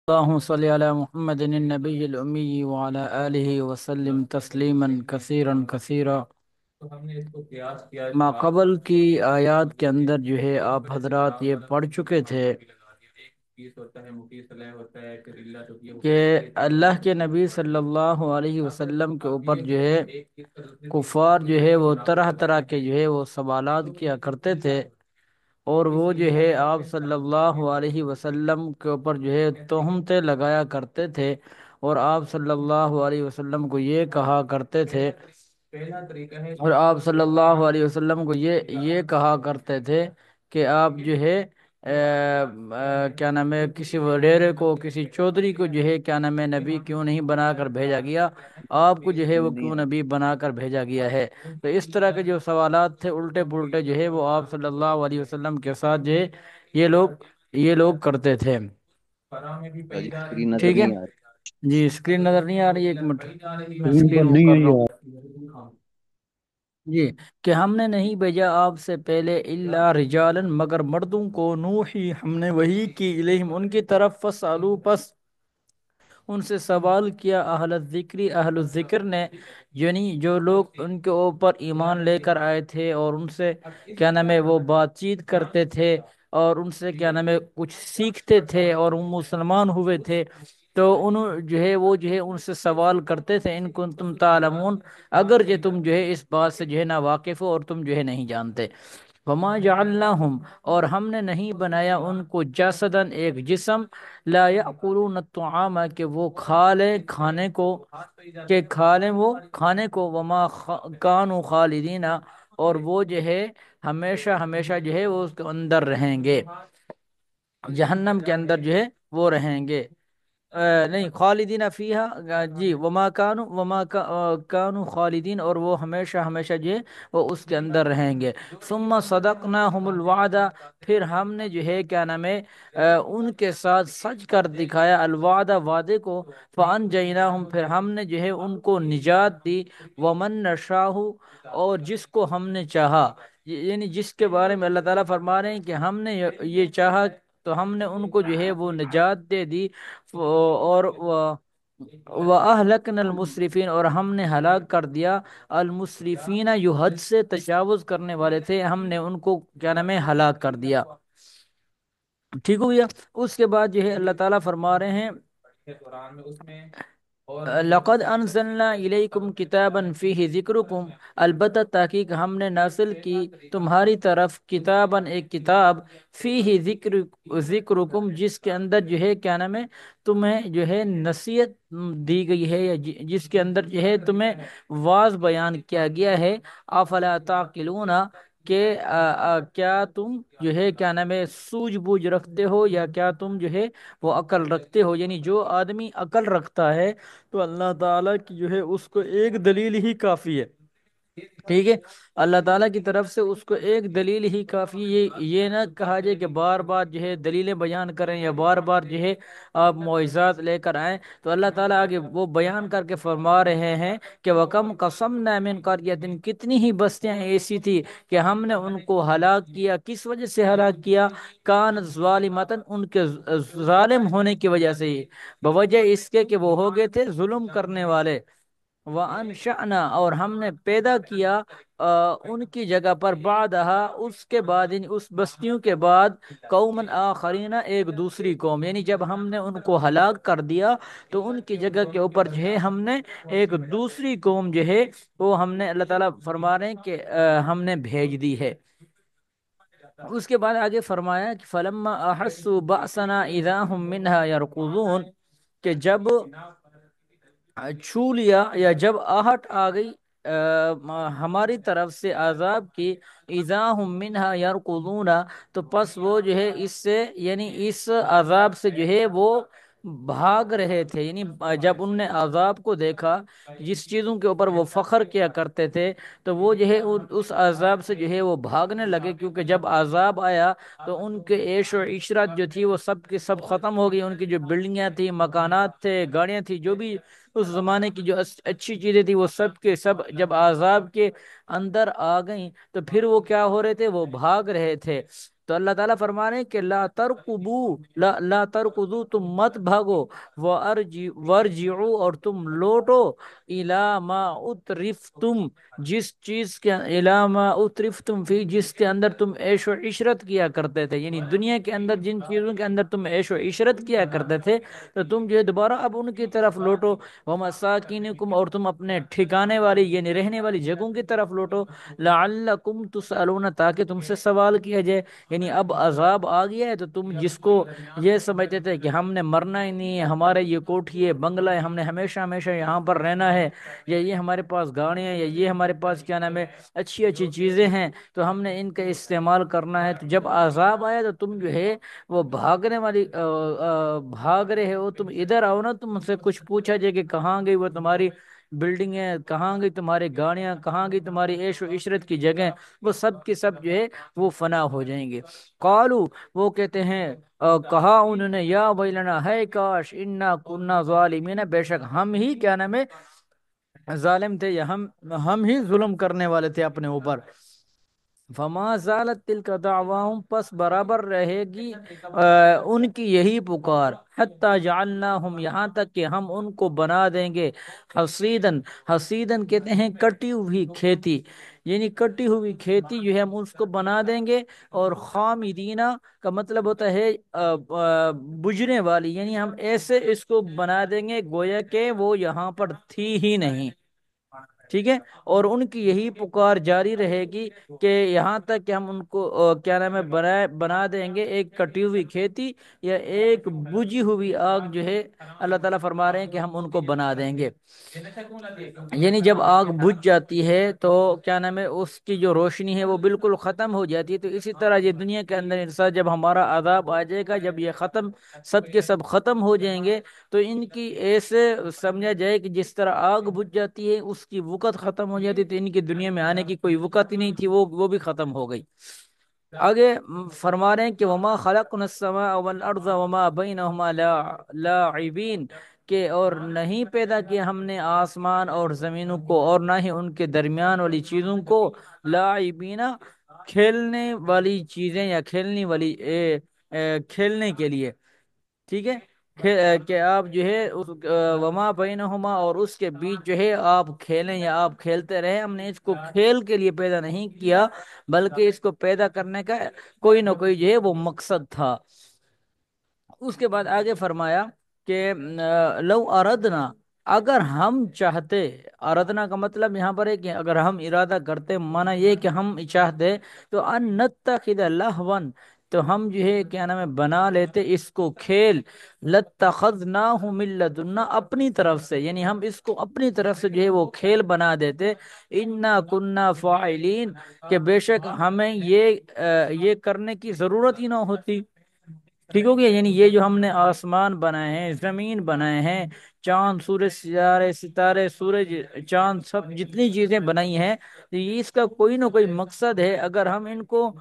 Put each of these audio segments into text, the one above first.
اللهم صل على محمد النبي الأمي وعلى آله وسلم تسلیما کثیرا کثیرا۔ ما قبل کی آیات کے اندر جو ہے آپ حضرات یہ پڑھ چکے تھے کہ اللہ کے نبی صلی اللہ علیہ وسلم کے اوپر جو ہے کفار جو ہے وہ طرح طرح کے جو ہے وہ سوالات کیا کرتے تھے، اور وہ جو ہے آپ صلی اللہ علیہ وسلم کے اوپر جو ہے تہمتیں لگایا کرتے تھے، اور آپ صلی اللہ علیہ وسلم کو یہ کہا کرتے تھے اور آپ صلی اللہ علیہ وسلم کو یہ کہا کرتے تھے کہ آپ جو ہے کیا نام ہے، کسی وڈیرے کو، کسی چودھری کو جو ہے کیا نام ہے نبی کیوں نہیں بنا کر بھیجا گیا، آپ کو جو ہے وہ کیوں نبی بنا کر بھیجا گیا ہے۔ تو اس طرح کے جو سوالات تھے الٹے پلٹے جو ہے وہ آپ صلی اللہ علیہ وسلم کے ساتھ جو ہے یہ لوگ کرتے تھے۔ جی اسکرین نظر ٹھیک ہے نہیں آ رہی۔ جی، اسکرین نظر نہیں آ رہی ہے، ایک منٹ میں اسکرین پر اسکرین وہ نہیں کر ہے رہا یار۔ ہوں جی، کہ ہم نے نہیں بھیجا آپ سے پہلے الا رجالا، مگر مردوں کو، نوحی ہم نے وحی کی الیہم ان کی طرف، فسالو پس ان سے سوال کیا، اہل الذکر نے، یعنی جو لوگ ان کے اوپر ایمان لے کر آئے تھے اور ان سے کیا نام ہے وہ بات چیت کرتے تھے اور ان سے کیا نام ہے کچھ سیکھتے تھے اور وہ مسلمان ہوئے تھے، تو انہوں جو ہے وہ جو ہے ان سے سوال کرتے تھے، ان کنتم تعلمون، اگر جو تم جو ہے اس بات سے جو ہے نا واقف ہو اور تم جو ہے نہیں جانتے، وما جعلناہم اور ہم نے نہیں بنایا ان کو، جسدن ایک جسم، لا یأکلون الطعام کہ وہ کھا لیں کھانے کو، کہ کھا لیں وہ کھانے کو، وما کانوا خالدین اور وہ جو ہے ہمیشہ ہمیشہ جو ہے وہ اس کے اندر رہیں گے، جہنم کے اندر جو ہے وہ رہیں گے، نہیں خالدین فیہا، جی وما کانوا خالدین اور وہ ہمیشہ ہمیشہ جو ہے وہ اس کے اندر رہیں گے، ثم صدقناہم الوعد پھر ہم نے جو ہے کیا نام ہے ان کے ساتھ سچ کر دکھایا، الوعد وعدے کو، فانجیناہم پھر ہم نے جو ہے ان کو نجات دی، ومن نشاء اور جس کو ہم نے چاہا، یعنی جس کے بارے میں اللہ تعالیٰ فرما رہے ہیں کہ ہم نے یہ چاہا تو ہم نے ان کو جو ہے وہ نجات دے دی، اور وَأَهْلَكْنَا الْمُسْرِفِينَ اور ہم نے ہلاک کر دیا المسرفین، جو حد سے تجاوز کرنے والے تھے، ہم نے ان کو کیا نام ہے ہلاک کر دیا۔ ٹھیک ہو گیا؟ اس کے بعد جو ہے اللہ تعالیٰ فرما رہے ہیں لقد انزلنا الیکم کتابا فیہ ذکرکم، البتہ تحقیق ہم نے نازل کی تمہاری طرف کتابا ایک کتاب، فیہ ذکرکم جس کے اندر جو ہے کیا نام ہے تمہیں جو ہے نصیحت دی گئی ہے، یا جس کے اندر جو ہے تمہیں واعظ بیان کیا گیا ہے، افلا تعقلون کہ کیا تم جو ہے کیا نام ہے سوجھ بوجھ رکھتے ہو، یا کیا تم جو ہے وہ عقل رکھتے ہو، یعنی جو آدمی عقل رکھتا ہے تو اللہ تعالیٰ کی جو ہے اس کو ایک دلیل ہی کافی ہے، ٹھیک ہے، اللہ تعالیٰ کی طرف سے اس کو ایک دلیل ہی کافی، یہ نہ کہا جائے کہ بار بار جو ہے دلیلیں بیان کریں یا بار بار جو ہے آپ معجزات لے کر آئیں، تو اللہ تعالیٰ آگے وہ بیان کر کے فرما رہے ہیں کہ وَكَمْ قَصَمْنَا مِنْ قَرْيَةٍ کتنی ہی بستیاں ایسی تھی کہ ہم نے ان کو ہلاک کیا، کس وجہ سے ہلاک کیا، کان ظالمتاً ان کے ظالم ہونے کی وجہ سے ہی، بوجہ اس کے کہ وہ ہو گئے تھے ظلم کرنے والے، وَأَنشَأْنَا اور ہم نے پیدا کیا ان کی جگہ پر، بعدہا اس کے بعد یعنی اس بستیوں کے بعد، قومن آخرین ایک دوسری قوم، یعنی جب ہم نے ان کو ہلاک کر دیا تو ان کی جگہ کے اوپر جو ہے ہم نے ایک دوسری قوم جو ہے وہ ہم نے، اللہ تعالیٰ فرما رہے ہیں کہ ہم نے بھیج دی ہے۔ اس کے بعد آگے فرمایا کہ فلما احسوا بأسنا اذا هم منها يركضون کہ جب چھو لیا یا جب آہٹ آ گئی ہماری طرف سے عذاب کی، اذا هم منها يركضون تو پس وہ جو ہے اس سے یعنی اس عذاب سے جو ہے وہ بھاگ رہے تھے، یعنی جب ان نے عذاب کو دیکھا، جس چیزوں کے اوپر وہ فخر کیا کرتے تھے تو وہ جو ہے اس عذاب سے جو ہے وہ بھاگنے لگے، کیونکہ جب عذاب آیا تو ان کے عیش و عشرت جو تھی وہ سب کی سب ختم ہو گئی، ان کی جو بلڈنگیں تھی، مکانات تھے، گاڑیاں تھی، جو بھی اس زمانے کی جو اچھی چیزیں تھی وہ سب کے سب جب عذاب کے اندر آ گئیں تو پھر وہ کیا ہو رہے تھے، وہ بھاگ رہے تھے، تو اللہ تعالیٰ فرما رہے ہیں کہ لا ترقبو، لا ترقدو، تم مت بھاگو، ورجعو، اور تم لوٹو، الا ما اترفتم، جس چیز کے، الا ما اترفتم فی، جس کے اندر تم عیش و عشرت کیا کرتے تھے، یعنی دنیا کے اندر جن چیزوں کے اندر تم عیش و عشرت کیا کرتے تھے، تو تم جو ہے دوبارہ اب ان کی طرف لوٹو، ومساکینکم، اور تم اپنے ٹھکانے والی یعنی رہنے والی جگہوں کی طرف لوٹو، لعلکم تسألون، تاکہ تم سے سوال کیا جائے، یعنی اب عذاب آ گیا ہے تو تم جس کو یہ سمجھتے تھے کہ ہم نے مرنا ہی نہیں ہے، ہمارے یہ کوٹھی ہے، بنگلہ ہے، ہم نے ہمیشہ ہمیشہ یہاں پر رہنا ہے، یا یہ ہمارے پاس گاڑیاں ہیں، یا یہ ہمارے پاس کیا نام ہے اچھی اچھی چیزیں ہیں، تو ہم نے ان کا استعمال کرنا ہے، تو جب عذاب آیا تو تم جو ہے وہ بھاگنے والی بھاگ رہے ہو، تم ادھر آؤ نا، تم سے کچھ پوچھا جائے کہ کہاں گئی وہ تمہاری بلڈنگیں، کہاں گئی تمہاری گاڑیاں، کہاں گئی تمہاری عیش و عشرت کی جگہ، وہ سب کی سب جو ہے وہ فنا ہو جائیں گے۔ قالو، وہ کہتے ہیں، کہا انہوں نے، یا ویلنا، ہے کاش، انا کننا ظالمین، بے شک ہم ہی کیا نام ہے ظالم تھے، یا ہم ہی ظلم کرنے والے تھے اپنے اوپر۔ فما زالت تلک دعواہم، پس برابر رہے گی ان کی یہی پکار، حتی جعلناہم، یہاں تک کہ ہم ان کو بنا دیں گے، حصیدن، حصیدن کہتے ہیں کٹی ہوئی کھیتی، یعنی کٹی ہوئی کھیتی جو ہے ہم اس کو بنا دیں گے، اور خامدینہ کا مطلب ہوتا ہے بجھنے والی، یعنی ہم ایسے اس کو بنا دیں گے گویا کہ وہ یہاں پر تھی ہی نہیں، ٹھیک ہے، اور ان کی یہی پکار جاری رہے گی کہ یہاں تک کہ ہم ان کو کیا نام ہے بنا دیں گے ایک کٹی ہوئی کھیتی، یا ایک بجھی ہوئی آگ جو ہے، اللہ تعالیٰ فرما رہے ہیں کہ ہم ان کو بنا دیں گے، یعنی جب آگ بجھ جاتی ہے تو کیا نام ہے اس کی جو روشنی ہے وہ بالکل ختم ہو جاتی ہے، تو اسی طرح یہ دنیا کے اندر انسان جب ہمارا عذاب آ جائے گا، جب یہ ختم، سب کے سب ختم ہو جائیں گے، تو ان کی ایسے سمجھا جائے کہ جس طرح آگ بجھ جاتی ہے اس کی وقت ختم ہو جاتی ہے، تو ان کی دنیا میں آنے کی کوئی وقت ہی نہیں تھی، وہ بھی ختم ہو گئی۔ آگے فرما رہے ہیں کہ وما خلقنا السماء والارض وما بینہما لاعبین، کہ اور نہیں پیدا کیا ہم نے آسمان اور زمینوں کو، اور نہ ہی ان کے درمیان والی چیزوں کو، لاعبین، کھیلنے والی چیزیں، یا کھیلنے والی کھیلنے کے لیے، ٹھیک ہے، کہ آپ جو ہے وما بینہما، اور اس کے بیچ جو ہے آپ کھیلیں یا آپ کھیلتے رہے، ہم نے اس کو کھیل کے لیے پیدا نہیں کیا، بلکہ اس کو پیدا کرنے کا کوئی نہ کوئی جو ہے وہ مقصد تھا۔ اس کے بعد آگے فرمایا کہ لو اردنا، اگر ہم چاہتے، اردنا کا مطلب یہاں پر ہے کہ اگر ہم ارادہ کرتے، مانا یہ کہ ہم چاہتے، تو ان نتخذ لہون، تو ہم جو ہے کیا نام ہے بنا لیتے اس کو کھیل، لاتخذناہ من لدنا، اپنی طرف سے، یعنی ہم اس کو اپنی طرف سے جو ہے وہ کھیل بنا دیتے، انا کننا فاعلین، کہ بے شک ہمیں یہ کرنے کی ضرورت ہی نہ ہوتی، ٹھیک ہو گیا، یعنی یہ جو ہم نے آسمان بنائے ہیں، زمین بنائے ہیں، چاند، سورج، ستارے، سورج، چاند، سب جتنی چیزیں بنائی ہیں، تو یہ اس کا کوئی نہ کوئی مقصد ہے، اگر ہم ان کو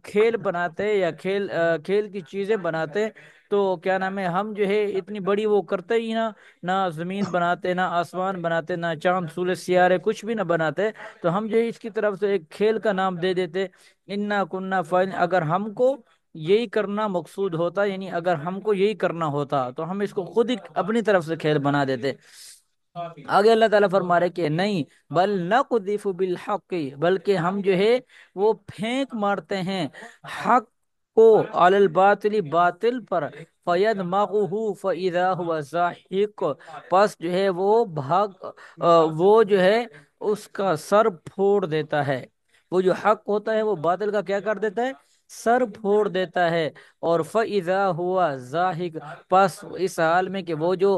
کھیل بناتے، یا کھیل کی چیزیں بناتے، تو کیا نام ہے ہم جو ہے اتنی بڑی وہ کرتے ہی نہ، نہ زمین بناتے، نہ آسمان بناتے، نہ چاند، سورج، سیارے کچھ بھی نہ بناتے، تو ہم جو ہے اس کی طرف سے ایک کھیل کا نام دے دیتے، انا کننا فاعل، اگر ہم کو یہی کرنا مقصود ہوتا، یعنی اگر ہم کو یہی کرنا ہوتا تو ہم اس کو خود ہی اپنی طرف سے کھیل بنا دیتے۔ آگے اللہ تعالیٰ فرما رہے کہ نہیں، بل نقذف بالحق، بلکہ ہم جو ہے وہ پھینک مارتے ہیں حق کو، علی الباطل، باطل پر، فیدمغہ فاذا هو زاہق، پس جو ہے وہ جو ہے اس کا سر پھوڑ دیتا ہے، وہ جو حق ہوتا ہے وہ باطل کا کیا کر دیتا ہے، سر پھوڑ دیتا ہے، اور فَإِذَا هُوَ زَاهِقٌ، پس اس حال میں کہ وہ جو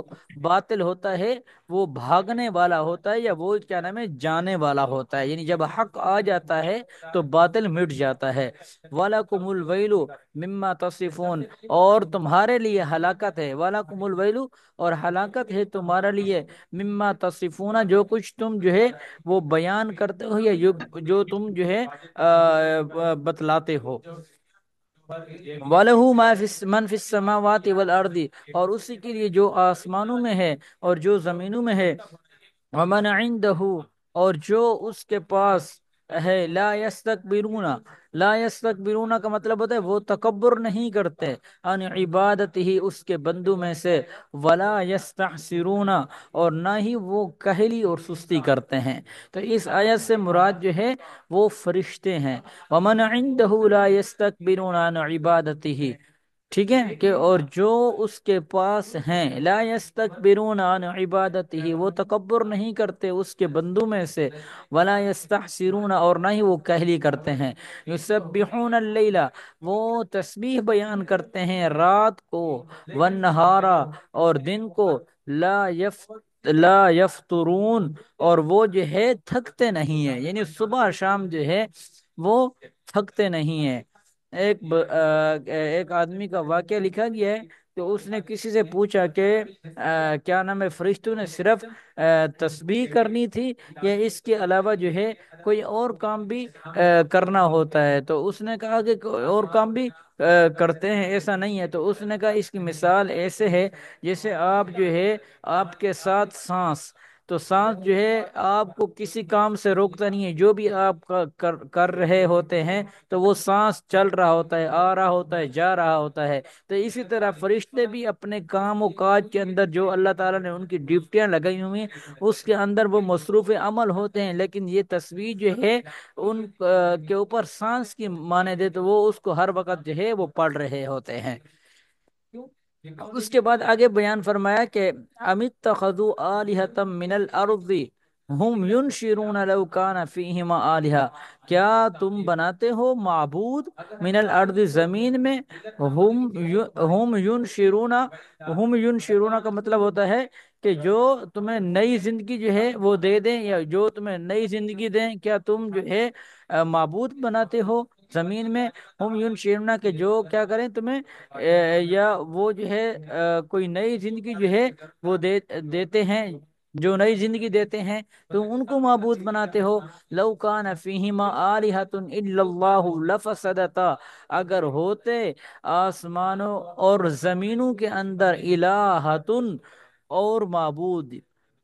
باطل ہوتا ہے وہ بھاگنے والا ہوتا ہے، یا وہ کیا نام ہے جانے والا ہوتا ہے، یعنی جب حق آ جاتا ہے تو باطل مٹ جاتا ہے۔ وَلَكُمُ الْوَيْلُ مِمَّا تَصِفُونَ، اور تمہارے لیے ہلاکت ہے، وَلَكُمُ الْوَيْلُ، اور ہلاکت ہے تمہارے لیے، مِمَّا تَصِفُونَ، جو کچھ تم جو ہے وہ بیان کرتے ہو، یا جو تم جو ہے بتلاتے ہو۔ وَلَهُ مَن فِي السَّمَاوَاتِ وَالْأَرْضِ، اور اسی کے لیے جو آسمانوں میں ہے اور جو زمینوں میں ہے، وَمَنْ عِنْدَهُ، اور جو اس کے پاس ہے لا یستکبرون، لا یستکبرون کا مطلب ہوتا ہے وہ تکبر نہیں کرتے ان عبادت ہی اس کے بندوں میں سے، ولا یستحسرون اور نہ ہی وہ کہلی اور سستی کرتے ہیں۔ تو اس آیت سے مراد جو ہے وہ فرشتے ہیں، ومن عنده لا یستکبرون عن عبادتہ، ٹھیک ہے کہ اور جو اس کے پاس ہیں لا یستکبرون عن عبادتہ وہ تکبر نہیں کرتے اس کے بندوں میں سے، ولا یستحسرون اور نہ ہی وہ کہلی کرتے ہیں، یسبحون اللیل وہ تسبیح بیان کرتے ہیں رات کو، والنہارا اور دن کو، لا یفترون اور وہ جو ہے تھکتے نہیں ہیں، یعنی صبح شام جو ہے وہ تھکتے نہیں ہیں۔ ایک آدمی کا واقعہ لکھا گیا ہے کہ اس نے کسی سے پوچھا کہ کیا نام ہے، فرشتوں نے صرف تسبیح کرنی تھی یا اس کے علاوہ جو ہے کوئی اور کام بھی کرنا ہوتا ہے؟ تو اس نے کہا کہ کوئی اور کام بھی کرتے ہیں، ایسا نہیں ہے۔ تو اس نے کہا اس کی مثال ایسے ہے جیسے آپ جو ہے آپ کے ساتھ سانس، تو سانس جو ہے آپ کو کسی کام سے روکتا نہیں ہے، جو بھی آپ کر رہے ہوتے ہیں تو وہ سانس چل رہا ہوتا ہے، آ رہا ہوتا ہے، جا رہا ہوتا ہے۔ تو اسی طرح فرشتے بھی اپنے کام و کاج کے اندر جو اللہ تعالیٰ نے ان کی ڈیوٹیاں لگائی ہوئی ہیں اس کے اندر وہ مصروف عمل ہوتے ہیں، لیکن یہ تصویر جو ہے ان کے اوپر سانس کی مانے دے تو وہ اس کو ہر وقت جو ہے وہ پڑھ رہے ہوتے ہیں۔ اس کے بعد آگے بیان فرمایا کہ امت تخذوا آلہۃ من الارض ہم ینشرون لو کان فیہما آلہہ، کیا تم بناتے ہو معبود من الارض زمین میں، ہم ینشرون، ہم ینشرون کا مطلب ہوتا ہے کہ جو تمہیں نئی زندگی جو ہے وہ دے دیں، یا جو تمہیں نئی زندگی دیں، کیا تم جو ہے معبود بناتے ہو زمین میں؟ ہم ینشرون کہ جو کیا کریں تمہیں یا وہ جو ہے کوئی نئی زندگی جو ہے وہ دیتے ہیں، جو نئی زندگی دیتے ہیں تم ان کو معبود بناتے ہو۔ لو کان فیہما آلہۃ الا اللہ لفسدتا، اگر ہوتے آسمانوں اور زمینوں کے اندر الہۃ اور معبود،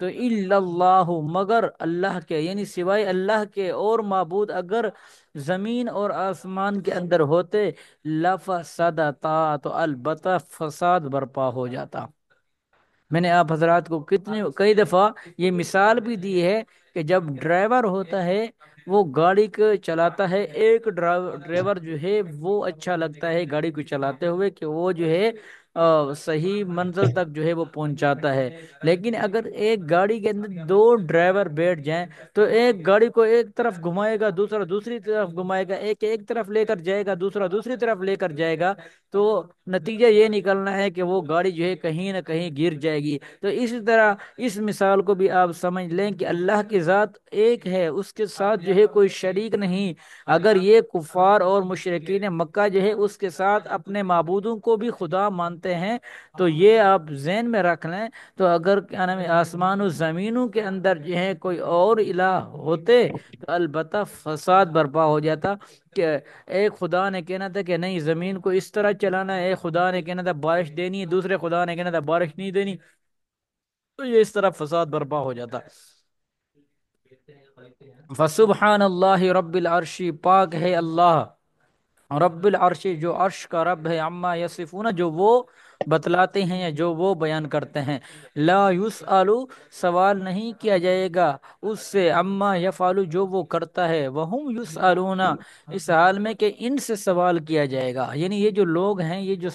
تو الا اللہ مگر اللہ کے، یعنی سوائے اللہ کے اور معبود اگر زمین اور آسمان کے اندر ہوتے، لفسدتا تو البتہ فساد برپا ہو جاتا۔ میں نے آپ حضرات کو کئی دفعہ یہ مثال بھی دی ہے کہ جب ڈرائیور ہوتا ہے وہ گاڑی کو چلاتا ہے، ایک ڈرائیور جو ہے وہ اچھا لگتا ہے گاڑی کو چلاتے ہوئے کہ وہ جو ہے صحیح منزل تک جو ہے وہ پہنچاتا ہے، لیکن اگر ایک گاڑی کے اندر دو ڈرائیور بیٹھ جائیں تو ایک گاڑی کو ایک طرف گھمائے گا، دوسرا دوسری طرف گھمائے گا، ایک طرف لے کر جائے گا، دوسرا دوسری طرف لے کر جائے گا، تو نتیجہ یہ نکلنا ہے کہ وہ گاڑی جو ہے کہیں نہ کہیں گر جائے گی۔ تو اسی طرح اس مثال کو بھی آپ سمجھ لیں کہ اللہ کی ذات ایک ہے، اس کے ساتھ جو ہے کوئی شریک نہیں۔ اگر یہ کفار اور مشرکین مکہ جو ہے اس کے ساتھ اپنے معبودوں کو بھی خدا مانتے ہیں تو یہ آپ ذہن میں رکھ لیں۔ تو اگر کیا نام ہے آسمان و زمینوں کے اندر جو ہے کوئی اور الہ ہوتے تو البتہ فساد برپا ہو جاتا، کہ ایک خدا نے کہنا تھا کہ نہیں زمین کو اس طرح چلانا ہے، ایک خدا نے کہنا تھا بارش دینی ہے، دوسرے خدا نے کہنا تھا بارش نہیں دینی، تو یہ اس طرح فساد برپا ہو جاتا۔ فسبحان اللہ رب العرش، پاک ہے اللہ رب العرش جو عرش کا رب ہے، عما یصفون جو وہ بتلاتے ہیں یا جو وہ بیان کرتے ہیں، لا یسأل سوال نہیں کیا جائے گا اس سے، عما یفعل جو وہ کرتا ہے، وہم یسألون اس حال میں کہ ان سے سوال کیا جائے گا۔ یعنی یہ جو لوگ ہیں، یہ جو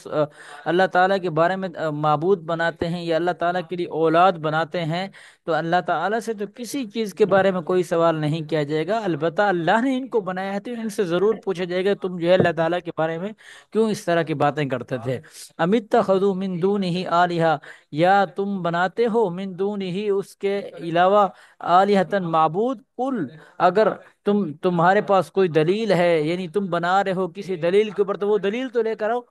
اللہ تعالیٰ کے بارے میں معبود بناتے ہیں یا اللہ تعالیٰ کے لیے اولاد بناتے ہیں، تو اللہ تعالیٰ سے تو کسی چیز کے بارے میں کوئی سوال نہیں کیا جائے گا، البتہ اللہ نے ان کو بنایا ہے تو ان سے ضرور پوچھا جائے گا تم جو ہے اللہ تعالیٰ کے بارے میں کیوں اس طرح کی باتیں کرتے تھے۔ ام اتخذوا من دونہ آلہہ، یا تم بناتے ہو من دونہ اس کے علاوہ آلہۃ معبود، قل اگر تمہارے پاس کوئی دلیل ہے، یعنی تم بنا رہے ہو کسی دلیل کے اوپر تو وہ دلیل تو لے کر آؤ۔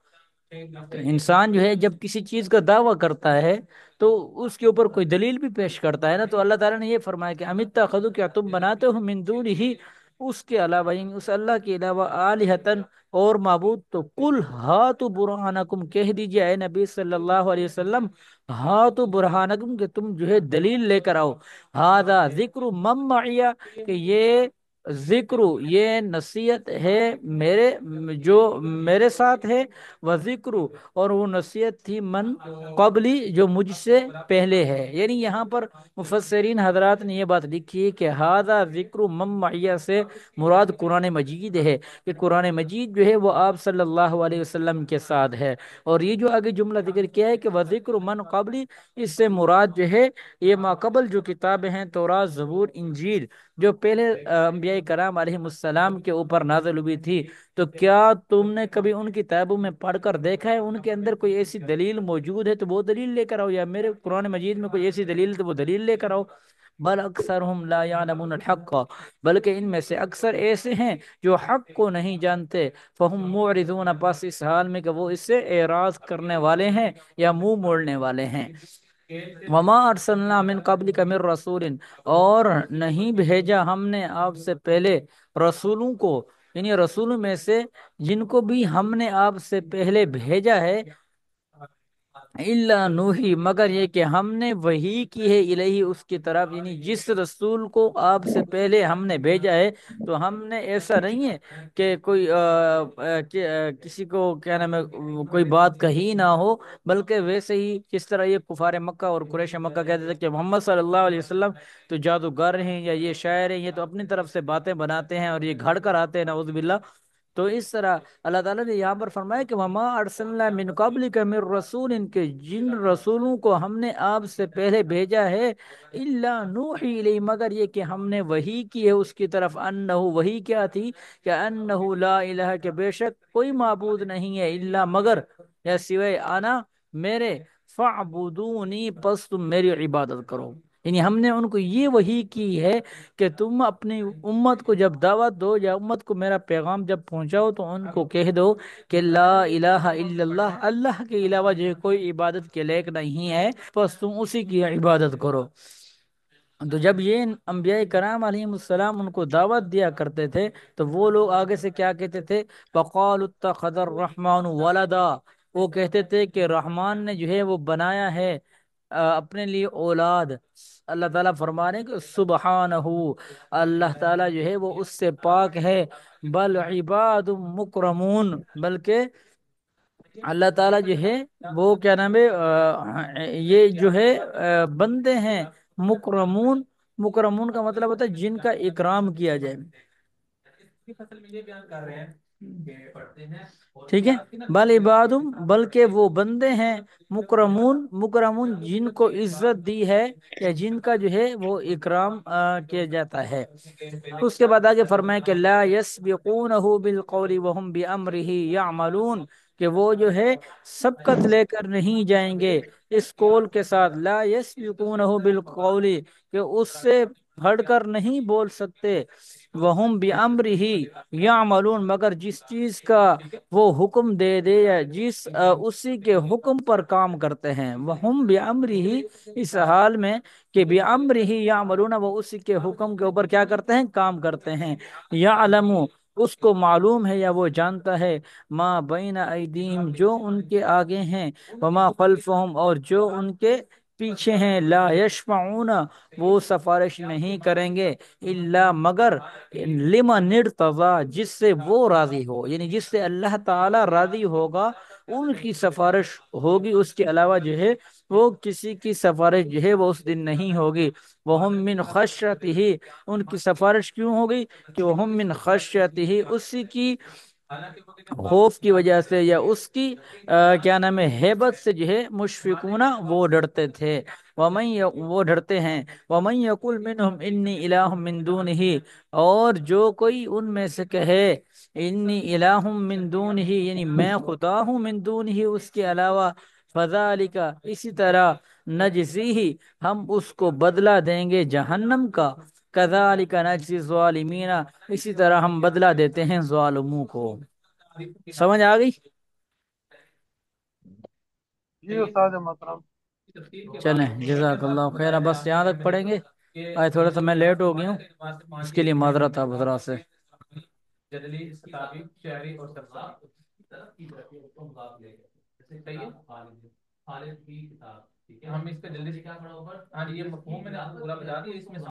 تو انسان جو ہے جب کسی چیز کا دعویٰ کرتا ہے تو اس کے اوپر کوئی دلیل بھی پیش کرتا ہے نا۔ تو اللہ تعالیٰ نے یہ فرمایا کہ امیت خدو، کیا تم بناتے ہو من دون ہی اس کے علاوہ، یعنی اس اللہ کے علاوہ آلہتن اور معبود، تو کل ہاتو برہانکم کہہ دیجئے اے نبی صلی اللہ علیہ وسلم، ہاتو برہانکم کہ تم جو ہے دلیل لے کر آؤ، ہذا ذکر من معیہ کہ یہ ذکر یہ نصیحت ہے میرے، جو میرے ساتھ ہے، وہ ذکر، اور وہ نصیحت تھی من قبلی جو مجھ سے پہلے ہے. یعنی یہاں پر مفسرین حضرات نے یہ بات لکھی ہے کہ ہذا ذکر من معیہ سے مراد قرآن مجید ہے، کہ قرآن مجید جو ہے وہ آپ صلی اللہ علیہ وسلم کے ساتھ ہے. اور یہ جو آگے جملہ ذکر کیا ہے کہ وہ ذکر من قبلی، اس سے مراد جو ہے یہ ما قبل جو کتابیں ہیں، تورات، زبور، انجیل، جو پہلے انبیاء کرام علیہ السلام کے اوپر نازل ہوئی تھی. تو کیا تم نے کبھی ان کتابوں میں پڑھ کر دیکھا ہے ان کے اندر کوئی ایسی دلیل موجود ہے تو وہ دلیل لے کر آؤ، یا میرے قرآن مجید میں کوئی ایسی دلیل تو وہ دلیل لے کر آؤ. بل اکثرهم لا يعلمون الحق، بلکہ ان میں سے اکثر ایسے ہیں جو حق کو نہیں جانتے. فهم معرضون، پس اس حال میں کہ وہ اس سے اعراض کرنے والے ہیں یا منہ موڑنے والے ہیں. وما ارسلنا من قبلک من رسول، اور نہیں بھیجا ہم نے آپ سے پہلے رسولوں کو، یعنی رسولوں میں سے جن کو بھی ہم نے آپ سے پہلے بھیجا ہے، الا نوحی، مگر یہ کہ ہم نے وحی کی ہے، الہی، اس کی طرف. یعنی جس رسول کو آپ سے پہلے ہم نے بھیجا ہے تو ہم نے، ایسا نہیں ہے کہ کوئی کسی کو کیا نام ہے کوئی بات کہی نہ ہو، بلکہ ویسے ہی جس طرح یہ کفار مکہ اور قریش مکہ کہتے تھے کہ محمد صلی اللہ علیہ وسلم تو جادوگر ہیں یا یہ شاعر ہیں، یہ تو اپنی طرف سے باتیں بناتے ہیں اور یہ گھڑ کر آتے ہیں، نعوذ باللہ. تو اس طرح اللہ تعالیٰ نے یہاں پر فرمایا کہ وما ارسلنا من قبلک من رسول، ان کے جن رسولوں کو ہم نے آپ سے پہلے بھیجا ہے، الا نوحی الیہ، مگر یہ کہ ہم نے وحی کی ہے اس کی طرف. انہ، وحی کیا تھی؟ کہ انہ لا الہ، کہ بے شک کوئی معبود نہیں ہے، الا مگر یا سوائے، انا میرے، فاعبدونی، پس تم میری عبادت کرو. یعنی ہم نے ان کو یہ وحی کی ہے کہ تم اپنی امت کو جب دعوت دو یا امت کو میرا پیغام جب پہنچاؤ تو ان کو کہہ دو کہ لا الہ الا اللہ، اللہ کے علاوہ جو کوئی عبادت کے لائق نہیں ہے، بس تم اسی کی عبادت کرو. تو جب یہ انبیاء کرام علیہ السلام ان کو دعوت دیا کرتے تھے تو وہ لوگ آگے سے کیا کہتے تھے؟ فقالوا اتخذ الرحمن ولدا، وہ کہتے تھے کہ رحمان نے جو ہے وہ بنایا ہے اپنے لیے اولاد. اللہ تعالیٰ فرما رہے ہیں کہ سبحانہ، اللہ تعالیٰ جو ہے وہ اس سے پاک ہے. بل عباد مکرمون، بلکہ اللہ تعالیٰ جو ہے وہ کیا نام ہے یہ جو ہے بندے ہیں مکرمون. مکرمون کا مطلب ہوتا ہے جن کا اکرام کیا جائے. ٹھیک ہے، بل عباد، بلکہ وہ بندے ہیں مکرمون، مکرمون جن کو عزت دی ہے یا جن کا جو ہے وہ اکرام کیا جاتا ہے. اس کے بعد آگے فرمائے کہ لا یسبقونہ بالقول وهم بامرہ یعملون، کہ وہ جو ہے سبقت لے کر نہیں جائیں گے اس قول کے ساتھ. لا یسبقونہ بالقول، کہ اس سے ہٹ کر نہیں بول سکتے. وہم بامرہ یعملون، مگر جس چیز کا وہ حکم دے دے یا جس اسی کے حکم پر کام کرتے ہیں. وہم بامرہ، اس حال میں کہ بامرہ یعملون، وہ اسی کے حکم کے اوپر کیا کرتے ہیں؟ کام کرتے ہیں. یعلم، اس کو معلوم ہے یا وہ جانتا ہے، ما بین ایدیہم، جو ان کے آگے ہیں، وما خلفہم، اور جو ان کے پیچھے ہیں. لا یشفعون، وہ سفارش نہیں کریں گے، الا مگر، لمن ارتضی، جس سے وہ راضی ہو، یعنی جس سے اللہ تعالی راضی ہوگا ان کی سفارش ہوگی. اس کے علاوہ جو ہے وہ کسی کی سفارش جو ہے وہ اس دن نہیں ہوگی. وہم من خشیتہ، ان کی سفارش کیوں ہوگی؟ کہ وہم من خشیتہ، اسی کی خوف کی وجہ سے یا اس کی کیا نام ہے ہیبت سے جو ہے مشفقون، وہ ڈرتے تھے. وہ ڈرتے ہیں. ومن یقل منہم انی الہ من دونہ، اور جو کوئی ان میں سے کہے انی الہ من دونہ، یعنی میں خدا ہوں، من دونہ، اس کے علاوہ، فذالک، اسی طرح، نجزیہ، ہم اس کو بدلہ دیں گے جہنم کا. کذالک نجزی الظالمین، اسی طرح ہم بدلہ دیتے ہیں ظالموں کو. سمجھ آ گئی؟ جی استاد محترم. چلیں، جزاک اللہ خیر. بس یہاں تک پڑھیں گے. آج تھوڑا سا میں لیٹ ہو گیا ہوں، اس کے لیے معذرت آپ حضرات سے.